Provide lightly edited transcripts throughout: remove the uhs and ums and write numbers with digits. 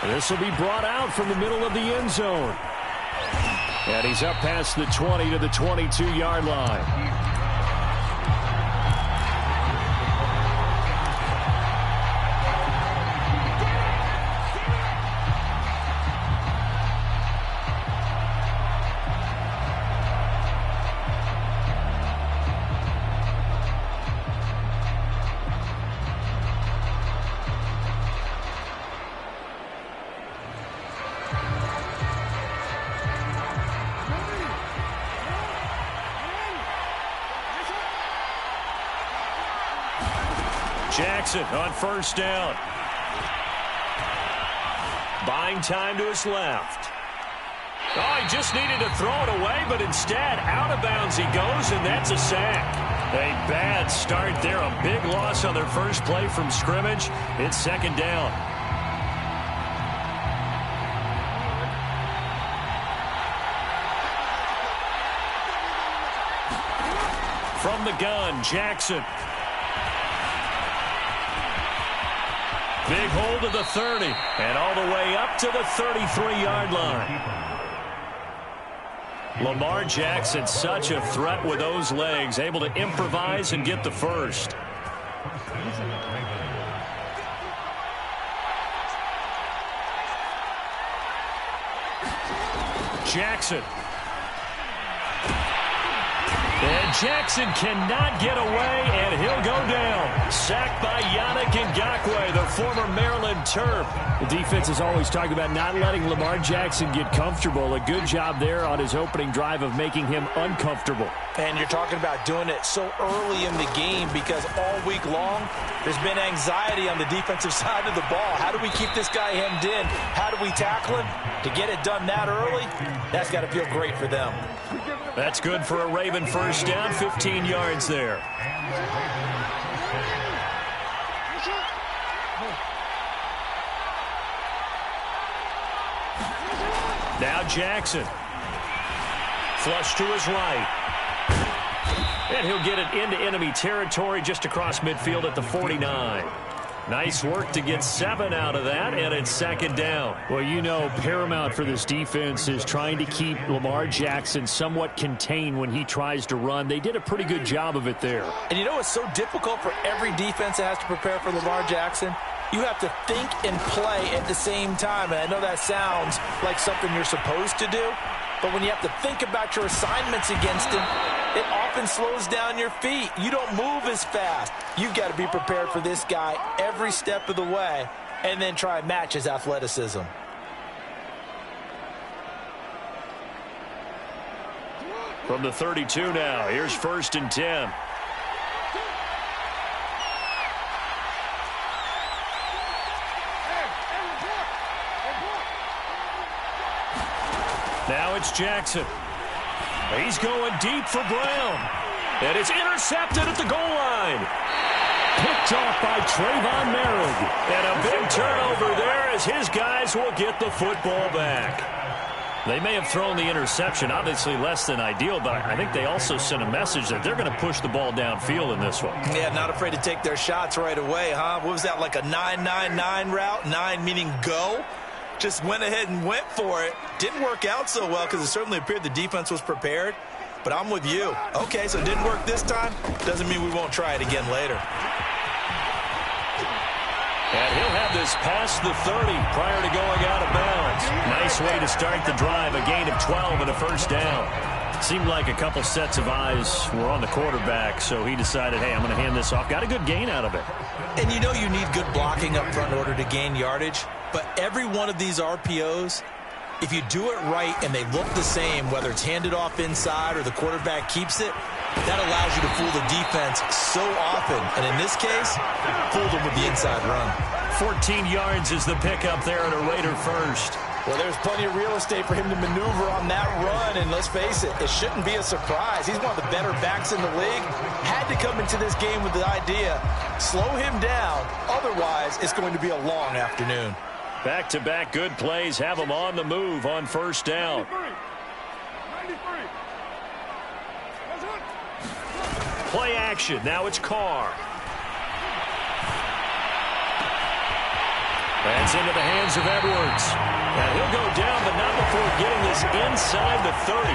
This will be brought out from the middle of the end zone. And he's up past the 20 to the 22-yard line. Jackson on first down. Buying time to his left. Oh, he just needed to throw it away, but instead, out of bounds he goes, and that's a sack. A bad start there. A big loss on their first play from scrimmage. It's second down. From the gun, Jackson. Big hold of the 30, and all the way up to the 33-yard line. Lamar Jackson, such a threat with those legs, able to improvise and get the first. Jackson. And Jackson cannot get away, and he'll go down. Sacked by Yannick Ngakoue, the former Maryland Terp. The defense is always talking about not letting Lamar Jackson get comfortable. A good job there on his opening drive of making him uncomfortable. And you're talking about doing it so early in the game because all week long there's been anxiety on the defensive side of the ball. How do we keep this guy hemmed in? How do we tackle him? To get it done that early, that's got to feel great for them. That's good for a Raven first down, 15 yards there. Now Jackson. Flush to his right. And he'll get it into enemy territory just across midfield at the 49. Nice work to get 7 out of that, and it's second down. Well, you know, paramount for this defense is trying to keep Lamar Jackson somewhat contained when he tries to run. They did a pretty good job of it there. And you know it's so difficult for every defense that has to prepare for Lamar Jackson? You have to think and play at the same time, and I know that sounds like something you're supposed to do, but when you have to think about your assignments against him, it often slows down your feet. You don't move as fast. You've got to be prepared for this guy every step of the way and then try and match his athleticism. From the 32 now, here's first and 10. Now it's Jackson. He's going deep for Brown. And it's intercepted at the goal line. Picked off by Trayvon Merritt. And a big turnover there as his guys will get the football back. They may have thrown the interception, obviously less than ideal, but I think they also sent a message that they're going to push the ball downfield in this one. Yeah, not afraid to take their shots right away, huh? What was that, like a 9-9-9 route? 9 meaning go? Just went ahead and went for it. Didn't work out so well because it certainly appeared the defense was prepared. But I'm with you. Okay, so it didn't work this time. Doesn't mean we won't try it again later. And he'll have this past the 30 prior to going out of bounds. Nice way to start the drive. A gain of 12 and a first down. Seemed like a couple sets of eyes were on the quarterback, so he decided, hey, I'm going to hand this off. Got a good gain out of it. And you know you need good blocking up front in order to gain yardage. But every one of these RPOs, if you do it right and they look the same, whether it's handed off inside or the quarterback keeps it, that allows you to fool the defense so often. And in this case, fooled them with the inside run. 14 yards is the pickup there at a Raider first. Well, there's plenty of real estate for him to maneuver on that run, and let's face it, it shouldn't be a surprise. He's one of the better backs in the league. Had to come into this game with the idea, slow him down, otherwise it's going to be a long afternoon. Back-to-back good plays have him on the move on first down. 93. Play action, now it's Carr. That's into the hands of Edwards. And he'll go down, but not before getting this inside the 30.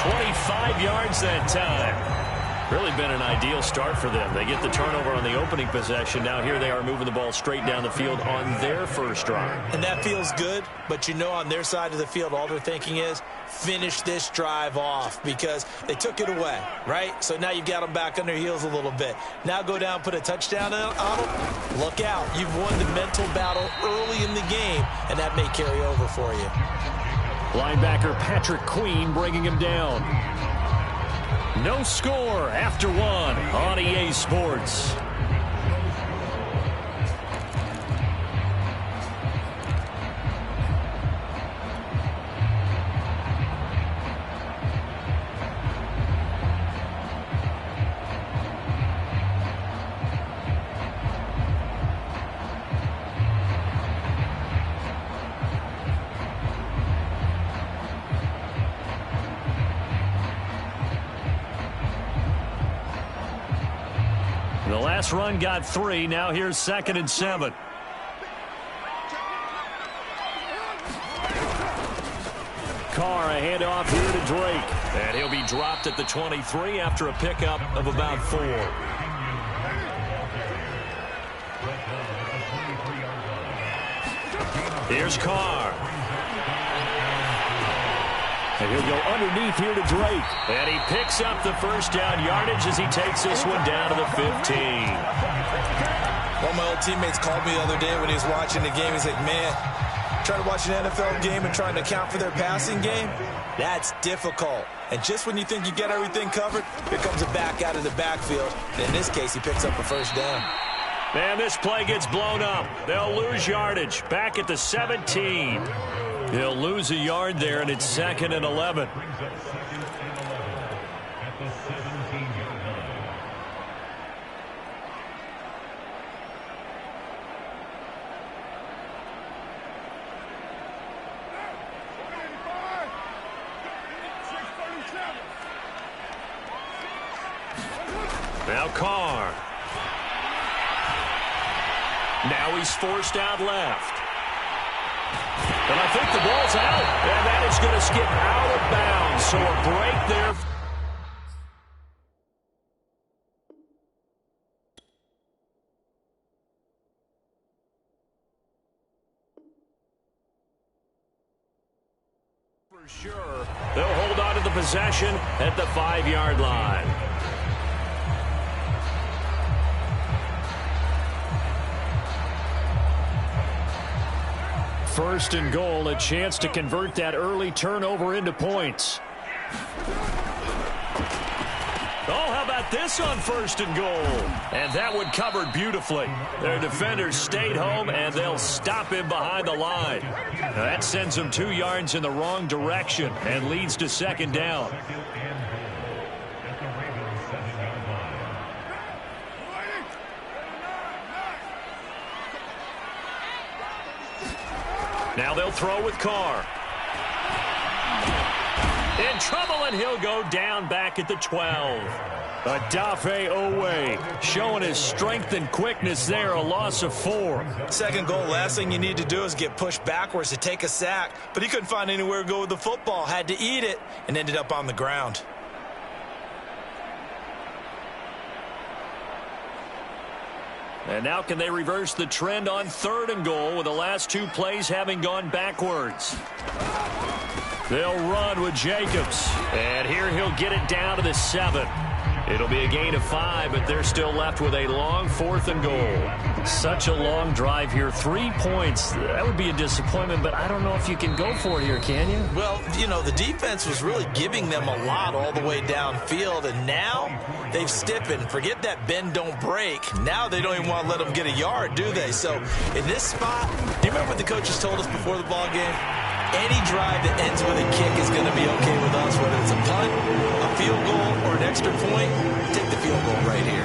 25 yards that time. Really been an ideal start for them. They get the turnover on the opening possession. Now here they are moving the ball straight down the field on their first drive. And that feels good, but you know on their side of the field, all they're thinking is finish this drive off because they took it away, right? So now you've got them back on their heels a little bit. Now go down, put a touchdown on them. Look out. You've won the mental battle early in the game, and that may carry over for you. Linebacker Patrick Queen bringing him down. No score after one on EA Sports. The last run got 3. Now here's 2nd and 7. Carr, a handoff here to Drake. And he'll be dropped at the 23 after a pickup of about 4. Here's Carr. And he'll go underneath here to Drake. And he picks up the first down yardage as he takes this one down to the 15. One of my old teammates called me the other day when he was watching the game. He's like, man, trying to watch an NFL game and trying to account for their passing game, that's difficult. And just when you think you get everything covered, here comes a back out of the backfield. And in this case, he picks up a first down. And this play gets blown up. They'll lose yardage. Back at the 17. He'll lose a yard there, and it's 2nd and 11. Now Carr. Now he's forced out left. And I think the ball's out. And that is going to skip out of bounds. So a break there. For sure. They'll hold on to the possession at the 5-yard line. First and goal, a chance to convert that early turnover into points. Oh, how about this on first and goal? And that one covered beautifully. Their defenders stayed home, and they'll stop him behind the line. Now that sends them 2 yards in the wrong direction and leads to 2nd down. Now they'll throw with Carr. In trouble, and he'll go down back at the 12. Adafe Owe showing his strength and quickness there, a loss of 4. 2nd goal, last thing you need to do is get pushed backwards to take a sack. But he couldn't find anywhere to go with the football, had to eat it, and ended up on the ground. And now can they reverse the trend on 3rd and goal with the last 2 plays having gone backwards? They'll run with Jacobs. And here he'll get it down to the 7. It'll be a gain of 5, but they're still left with a long 4th and goal. Such a long drive here. 3 points. That would be a disappointment, but I don't know if you can go for it here, can you? Well, you know, the defense was really giving them a lot all the way downfield, and now they've stiffened. Forget that bend, don't break. Now they don't even want to let them get a yard, do they? So in this spot, do you remember what the coaches told us before the ball game? Any drive that ends with a kick is going to be okay with us, whether it's a punt, a field goal, or an extra point. Take the field goal right here.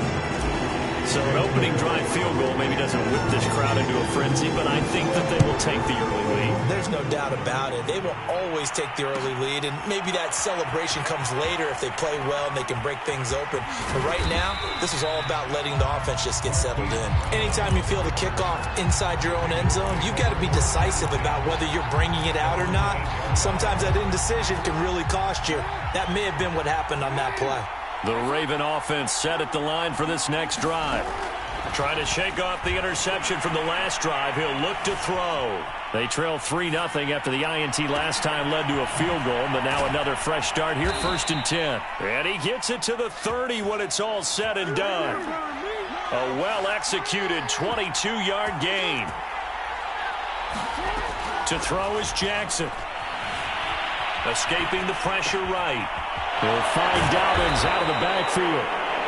So an opening drive field goal maybe doesn't whip this crowd into a frenzy, but I think that they will take the early lead. There's no doubt about it. They will always take the early lead, and maybe that celebration comes later if they play well and they can break things open. But right now, this is all about letting the offense just get settled in. Anytime you feel the kickoff inside your own end zone, you've got to be decisive about whether you're bringing it out or not. Sometimes that indecision can really cost you. That may have been what happened on that play. The Raven offense set at the line for this next drive. Trying to shake off the interception from the last drive. He'll look to throw. They trail 3-0 after the INT last time led to a field goal, but now another fresh start here, 1st and 10. And he gets it to the 30 when it's all said and done. A well-executed 22-yard gain. To throw is Jackson. Escaping the pressure right. He'll find Dobbins out of the backfield.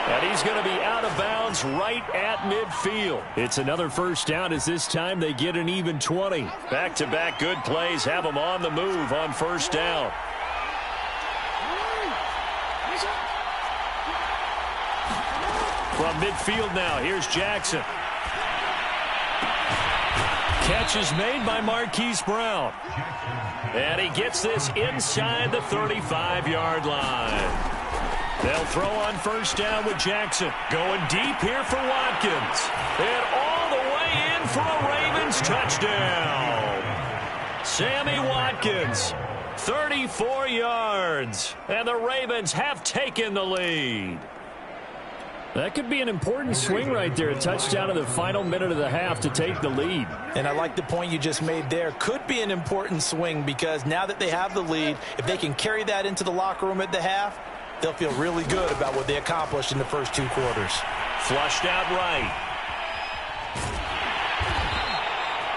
And he's going to be out of bounds right at midfield. It's another first down as this time they get an even 20. Back-to-back good plays have them on the move on first down. From midfield now, here's Jackson. Catch is made by Marquise Brown. And he gets this inside the 35-yard line. They'll throw on first down with Jackson. Going deep here for Watkins. And all the way in for a Ravens touchdown. Sammy Watkins, 34 yards. And the Ravens have taken the lead. That could be an important swing right there. A touchdown in the final minute of the half to take the lead. And I like the point you just made there. Could be an important swing because now that they have the lead, if they can carry that into the locker room at the half, they'll feel really good about what they accomplished in the first 2 quarters. Flushed out right.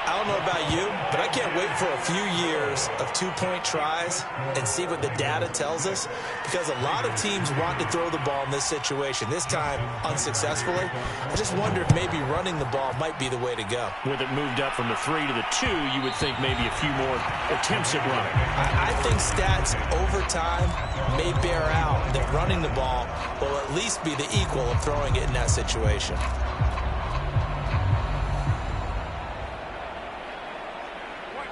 I don't know about you, but I can't wait for a few years of 2-point tries and see what the data tells us, because a lot of teams want to throw the ball in this situation, this time unsuccessfully. I just wonder if maybe running the ball might be the way to go. With it moved up from the 3 to the 2, you would think maybe a few more attempts at running. I think stats over time may bear out that running the ball will at least be the equal of throwing it in that situation.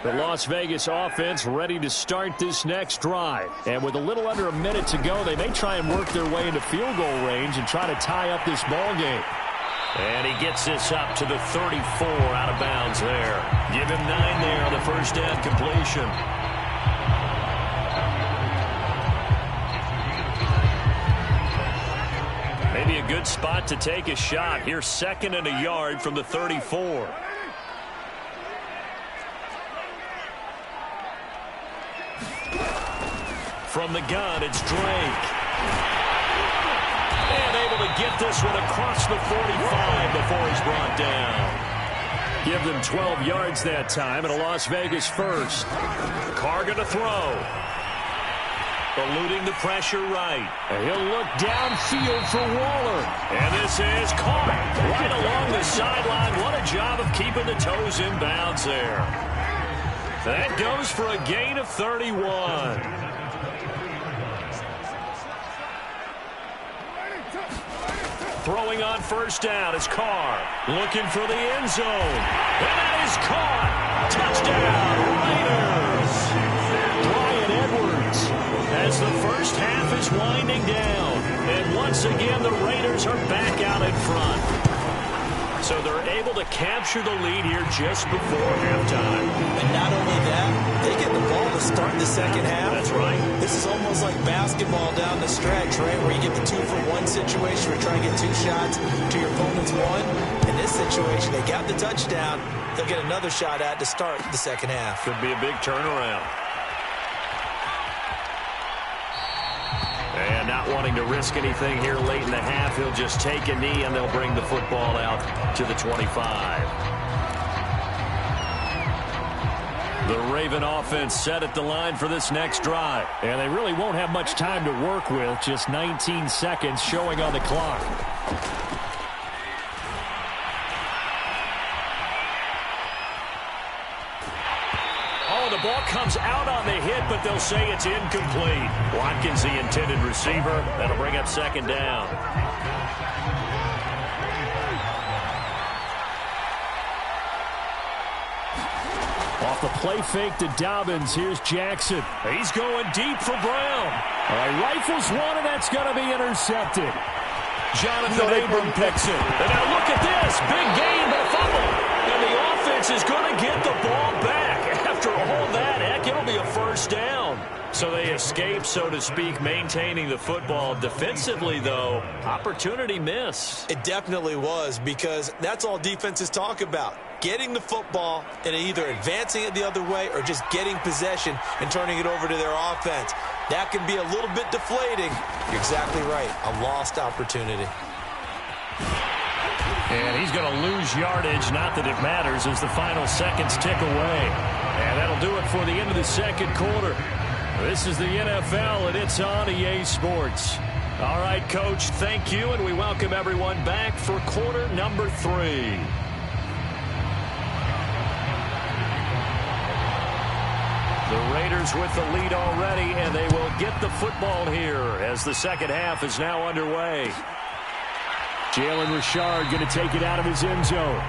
The Las Vegas offense ready to start this next drive. And with a little under a minute to go, they may try and work their way into field goal range and try to tie up this ball game. And he gets this up to the 34 out of bounds there. Give him 9 there on the first down completion. Maybe a good spot to take a shot. Here's 2nd and a yard from the 34. From the gun, it's Drake. And able to get this one across the 45 before he's brought down. Give them 12 yards that time and a Las Vegas first. Carr going to throw. Eluding the pressure right. And he'll look downfield for Waller. And this is caught right along the sideline. What a job of keeping the toes in bounds there. That goes for a gain of 31. Throwing on first down is Carr. Looking for the end zone. And that is caught. Touchdown, Raiders. Bryan Edwards as the first half is winding down. And once again, the Raiders are back out in front. So they're able to capture the lead here just before halftime. And not only that, they get the ball to start the second half. That's right. This is almost like basketball down the stretch, right, where you get the 2-for-1 situation where you try to get 2 shots to your opponent's 1. In this situation, they got the touchdown. They'll get another shot at to start the second half. Could be a big turnaround. And not wanting to risk anything here late in the half, he'll just take a knee and they'll bring the football out to the 25. The Raven offense set at the line for this next drive. And they really won't have much time to work with, just 19 seconds showing on the clock. The ball comes out on the hit, but they'll say it's incomplete. Watkins, the intended receiver. That'll bring up second down. Off the play fake to Dobbins. Here's Jackson. He's going deep for Brown. All right, rifles one, and that's going to be intercepted. Jonathan Abram picks it. And now look at this. Big gain, but a fumble. And the offense is going to get the ball back. After all that, heck, it'll be a first down. So they escape, so to speak, maintaining the football. Defensively, though, opportunity miss. It definitely was, because that's all defenses talk about. Getting the football and either advancing it the other way or just getting possession and turning it over to their offense. That can be a little bit deflating. You're exactly right. A lost opportunity. And he's going to lose yardage. Not that it matters as the final seconds tick away. And that'll do it for the end of the second quarter. This is the NFL, and it's on EA Sports. All right, Coach, thank you, and we welcome everyone back for quarter number 3. The Raiders with the lead already, and they will get the football here as the second half is now underway. Jalen Richard going to take it out of his end zone.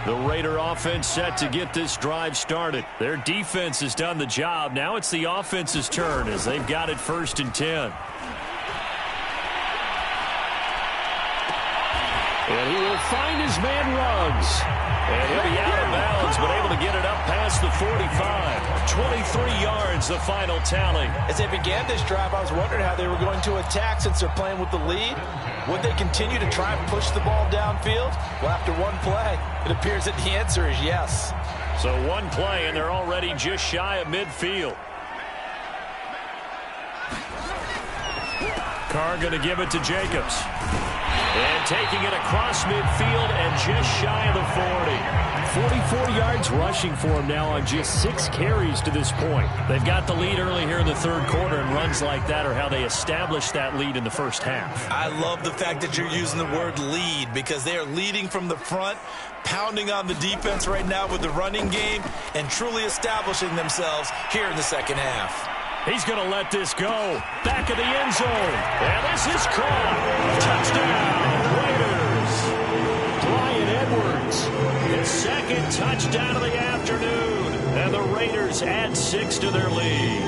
The Raider offense set to get this drive started. Their defense has done the job. Now it's the offense's turn as they've got it 1st and 10. And he will find his man Ruggs. And he'll be out of bounds, but able to get it up past the 45. 23 yards, the final tally. As they began this drive, I was wondering how they were going to attack since they're playing with the lead. Would they continue to try and push the ball downfield? Well, after one play, it appears that the answer is yes. So one play, and they're already just shy of midfield. Carr going to give it to Jacobs. And taking it across midfield and just shy of the 40. 44 yards rushing for him now on just 6 carries to this point. They've got the lead early here in the third quarter, and runs like that are how they establish that lead in the first half. I love the fact that you're using the word lead, because they are leading from the front, pounding on the defense right now with the running game, and truly establishing themselves here in the second half. He's going to let this go. Back of the end zone. And this is caught. Touchdown, Raiders. Bryan Edwards. His second touchdown of the afternoon. And the Raiders add 6 to their lead.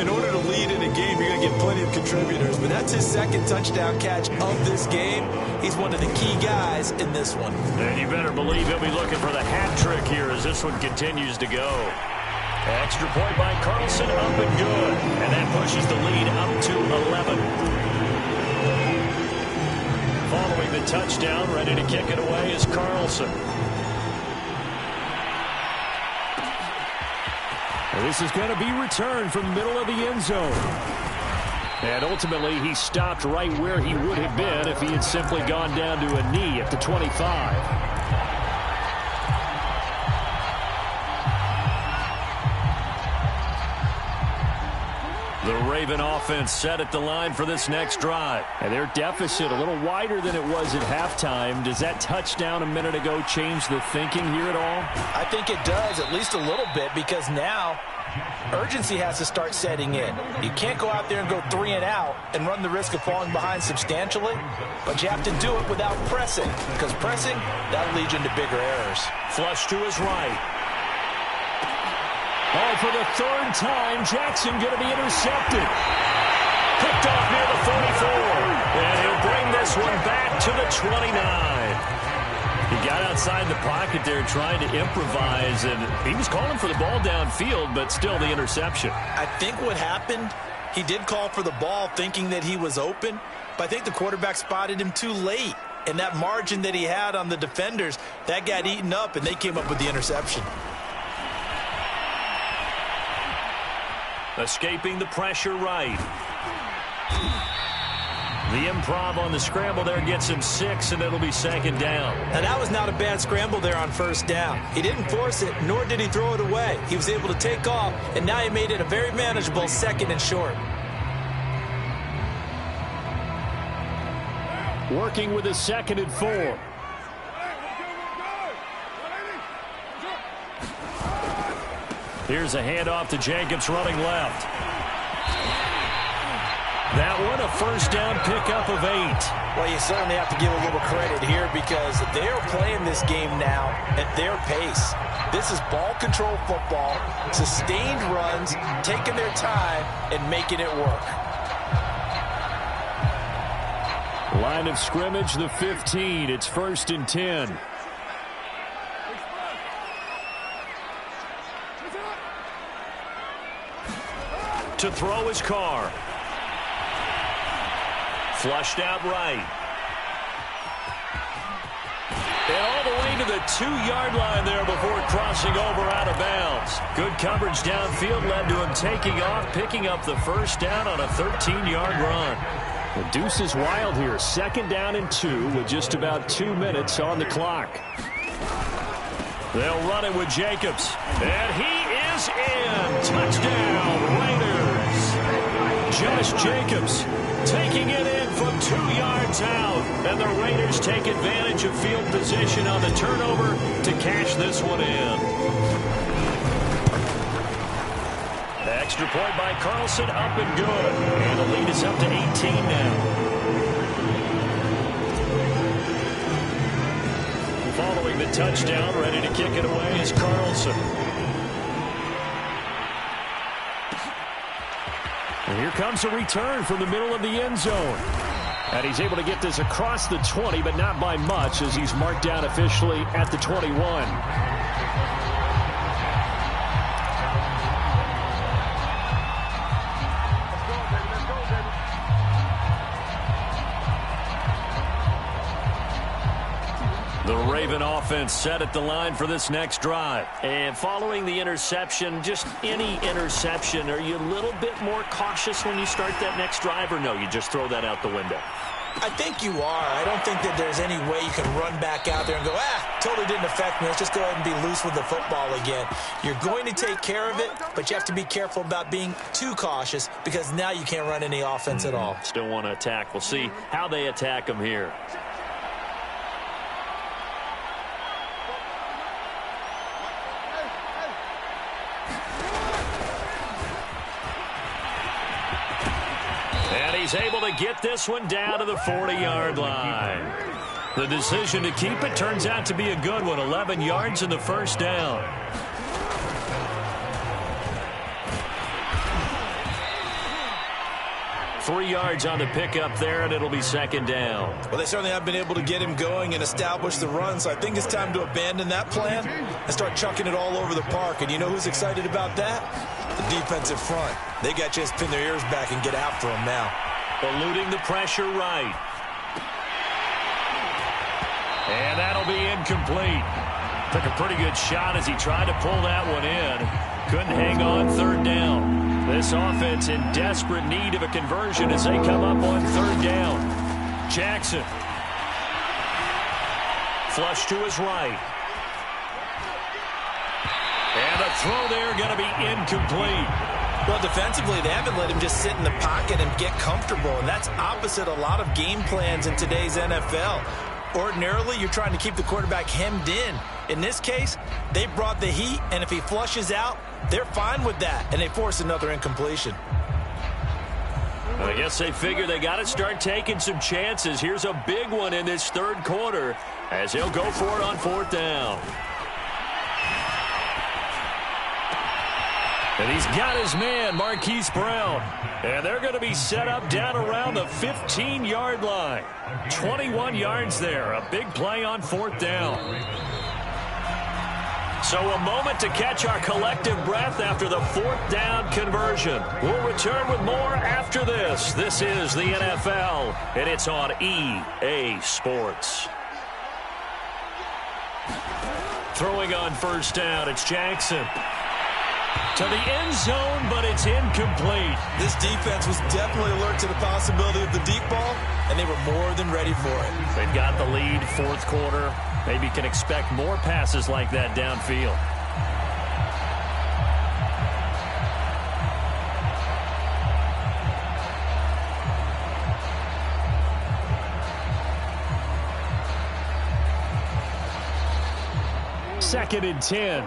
In order to lead in a game, you're going to get plenty of contributors. But that's his second touchdown catch of this game. He's one of the key guys in this one. And you better believe he'll be looking for the hat trick here as this one continues to go. Extra point by Carlson, up and good. And that pushes the lead up to 11. Following the touchdown, ready to kick it away is Carlson. And this is going to be returned from the middle of the end zone. And ultimately, he stopped right where he would have been if he had simply gone down to a knee at the 25. The Raven offense set at the line for this next drive. And their deficit a little wider than it was at halftime. Does that touchdown a minute ago change the thinking here at all? I think it does, at least a little bit, because now urgency has to start setting in. You can't go out there and go 3 and out and run the risk of falling behind substantially, but you have to do it without pressing, because pressing, that'll lead you into bigger errors. Flush to his right. Oh, for the 3rd time, Jackson going to be intercepted. Picked off near the 44. And he'll bring this one back to the 29. He got outside the pocket there trying to improvise, and he was calling for the ball downfield, but still the interception. I think what happened, he did call for the ball thinking that he was open, but I think the quarterback spotted him too late. And that margin that he had on the defenders, that got eaten up, and they came up with the interception. Escaping the pressure right. The improv on the scramble there gets him 6, and it'll be 2nd down. Now, that was not a bad scramble there on 1st down. He didn't force it, nor did he throw it away. He was able to take off, and now he made it a very manageable 2nd and short. Working with a 2nd and 4. Here's a handoff to Jacobs running left. That one a first down pickup of 8. Well, you certainly have to give a little credit here because they're playing this game now at their pace. This is ball control football, sustained runs, taking their time and making it work. Line of scrimmage, the 15. It's 1st and 10. To throw his Carr. Flushed out right. And all the way to the 2-yard line there before crossing over out of bounds. Good coverage downfield led to him taking off, picking up the first down on a 13-yard run. The deuce is wild here. 2nd down and 2 with just about 2 minutes on the clock. They'll run it with Jacobs. And he is in. Touchdown, Raiders. Josh Jacobs taking it in from 2 yards out. And the Raiders take advantage of field position on the turnover to cash this one in. The extra point by Carlson up and good. And the lead is up to 18 now. Following the touchdown, ready to kick it away is Carlson. And here comes a return from the middle of the end zone. And he's able to get this across the 20, but not by much as he's marked down officially at the 21. The Raven offense set at the line for this next drive. And following the interception, just any interception, are you a little bit more cautious when you start that next drive, or no, you just throw that out the window? I think you are. I don't think that there's any way you can run back out there and go, totally didn't affect me. Let's just go ahead and be loose with the football again. You're going to take care of it, but you have to be careful about being too cautious because now you can't run any offense at all. Still want to attack. We'll see how they attack them here. He's able to get this one down to the 40-yard line. The decision to keep it turns out to be a good one. 11 yards in the first down. Three yards on the pickup there, and it'll be 2nd down. Well, they certainly have been able to get him going and establish the run, so I think it's time to abandon that plan and start chucking it all over the park. And you know who's excited about that? The defensive front. They got a chance to pin their ears back and get after him now. Eluding the pressure right. And that'll be incomplete. Took a pretty good shot as he tried to pull that one in. Couldn't hang on 3rd down. This offense in desperate need of a conversion as they come up on 3rd down. Jackson. Flush to his right. And a throw there going to be incomplete. Well, defensively, they haven't let him just sit in the pocket and get comfortable, and that's opposite a lot of game plans in today's NFL. Ordinarily, you're trying to keep the quarterback hemmed in. In this case, they brought the heat, and if he flushes out, they're fine with that, and they force another incompletion. I guess they figure they got to start taking some chances. Here's a big one in this 3rd quarter as he'll go for it on 4th down. And he's got his man, Marquise Brown. And they're going to be set up down around the 15-yard line. 21 yards there. A big play on 4th down. So a moment to catch our collective breath after the 4th down conversion. We'll return with more after this. This is the NFL, and it's on EA Sports. Throwing on 1st down, it's Jackson. To the end zone, but it's incomplete. This defense was definitely alert to the possibility of the deep ball, and they were more than ready for it. They've got the lead, 4th quarter. Maybe can expect more passes like that downfield. 2nd and 10.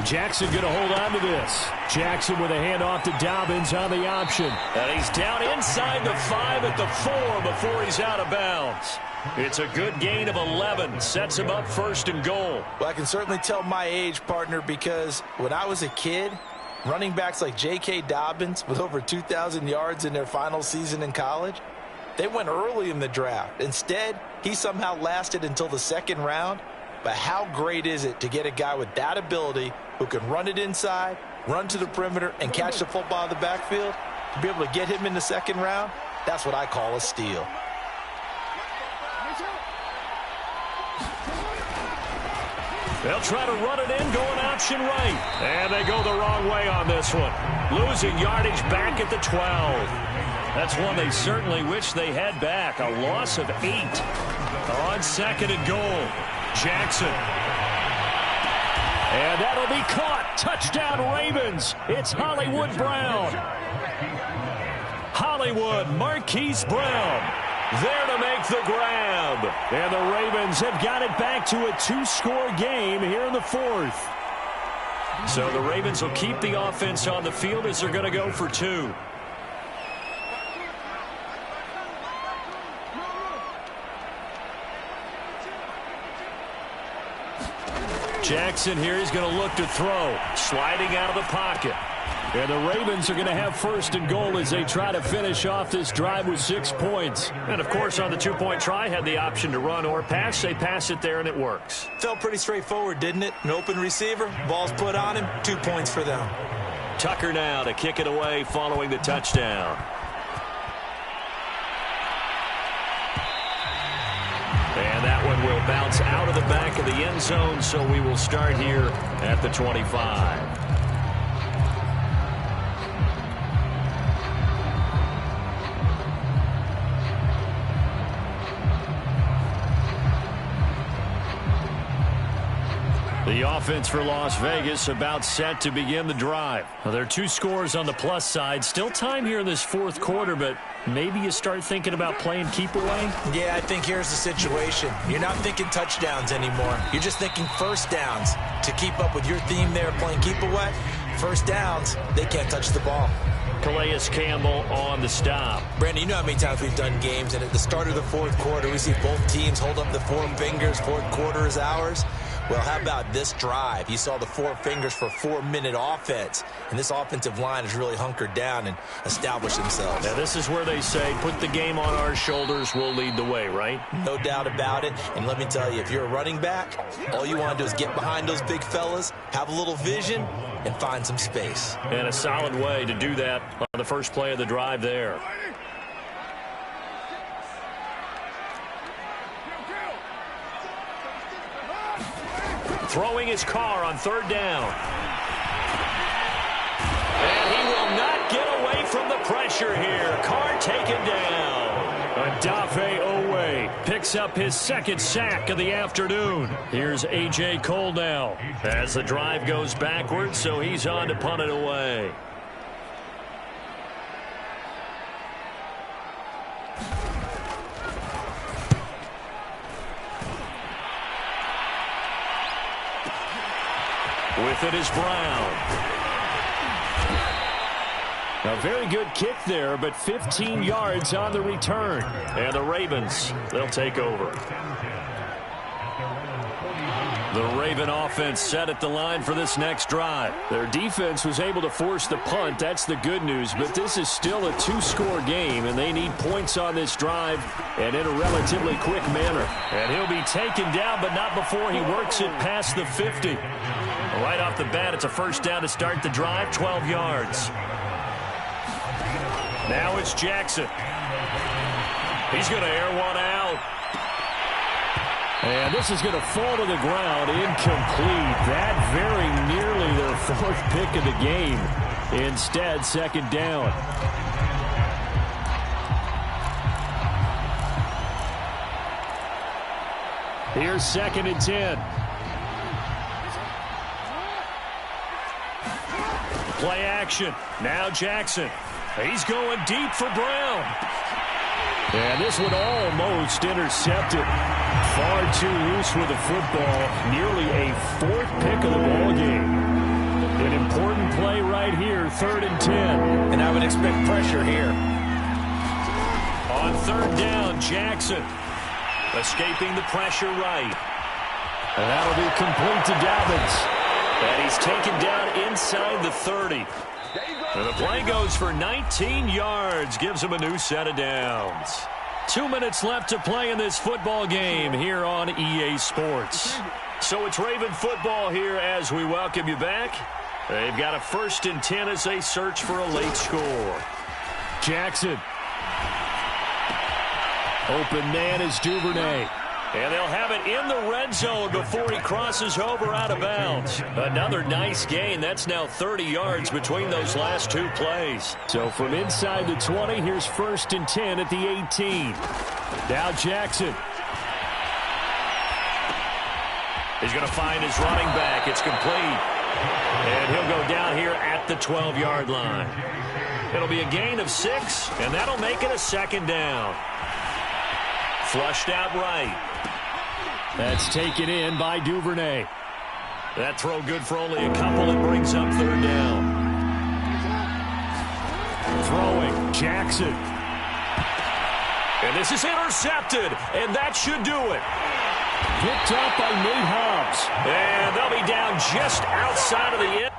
Jackson going to hold on to this. Jackson with a handoff to Dobbins on the option. And he's down inside the 5 at the 4 before he's out of bounds. It's a good gain of 11. Sets him up 1st and goal. Well, I can certainly tell my age, partner, because when I was a kid, running backs like J.K. Dobbins with over 2,000 yards in their final season in college, they went early in the draft. Instead, he somehow lasted until the 2nd round. But how great is it to get a guy with that ability who can run it inside, run to the perimeter, and catch the football in the backfield? To be able to get him in the 2nd round, that's what I call a steal. They'll try to run it in, going option right. And they go the wrong way on this one. Losing yardage back at the 12. That's one they certainly wish they had back. A loss of 8 on 2nd and goal. Jackson. And that'll be caught. Touchdown Ravens. It's Hollywood Brown. Hollywood, Marquise Brown. There to make the grab. And the Ravens have got it back to a 2-score game here in the 4th. So the Ravens will keep the offense on the field as they're going to go for 2. Jackson here is going to look to throw. Sliding out of the pocket. And the Ravens are going to have 1st and goal as they try to finish off this drive with 6 points. And, of course, on the 2-point try, had the option to run or pass. They pass it there, and it works. Felt pretty straightforward, didn't it? An open receiver, ball's put on him, 2 points for them. Tucker now to kick it away following the touchdown. And that one will bounce out of the back of the end zone, so we will start here at the 25. The offense for Las Vegas about set to begin the drive. Well, there are 2 scores on the plus side. Still time here in this 4th quarter, but maybe you start thinking about playing keep away? Yeah, I think here's the situation. You're not thinking touchdowns anymore. You're just thinking 1st downs. To keep up with your theme there, playing keep away, 1st downs, they can't touch the ball. Calais Campbell on the stop. Brandon, you know how many times we've done games, and at the start of the 4th quarter, we see both teams hold up the 4 fingers, 4th quarter is ours. Well, how about this drive? You saw the 4 fingers for 4-minute offense, and this offensive line has really hunkered down and established themselves. Now, this is where they say, put the game on our shoulders, we'll lead the way, right? No doubt about it, and let me tell you, if you're a running back, all you want to do is get behind those big fellas, have a little vision, and find some space. And a solid way to do that on the first play of the drive there. Throwing his car on 3rd down. And he will not get away from the pressure here. Carr taken down. Adafe Owe picks up his 2nd sack of the afternoon. Here's A.J. Cole now as the drive goes backwards, so he's on to punt it away. With it is Brown. A very good kick there, but 15 yards on the return. And the Ravens, they'll take over. The Raven offense set at the line for this next drive. Their defense was able to force the punt. That's the good news. But this is still a 2-score game, and they need points on this drive and in a relatively quick manner. And he'll be taken down, but not before he works it past the 50. Right off the bat, it's a 1st down to start the drive, 12 yards. Now it's Jackson. He's going to air one out. And this is going to fall to the ground, incomplete. That very nearly their 4th pick of the game. Instead, 2nd down. Here's 2nd and 10. Play action. Now Jackson. He's going deep for Brown. And this one almost intercepted. Far too loose with the football. Nearly a fourth pick of the ball game. An important play right here, 3rd and 10. And I would expect pressure here. On 3rd down, Jackson. Escaping the pressure right. And that'll be complete to Dobbins. And he's taken down inside the 30. And the play goes for 19 yards. Gives him a new set of downs. 2 minutes left to play in this football game here on EA Sports. So it's Raven football here as we welcome you back. They've got a 1st and 10 as they search for a late score. Jackson. Open man is Duvernay. And they'll have it in the red zone before he crosses over out of bounds. Another nice gain. That's now 30 yards between those last 2 plays. So from inside the 20, here's 1st and 10 at the 18. Now Jackson. He's going to find his running back. It's complete. And he'll go down here at the 12-yard line. It'll be a gain of 6, and that'll make it a 2nd down. Flushed out right. That's taken in by Duvernay. That throw good for only a couple. It brings up 3rd down. Throwing, Jackson. And this is intercepted, and that should do it. Picked up by Nate Hobbs. And they'll be down just outside of the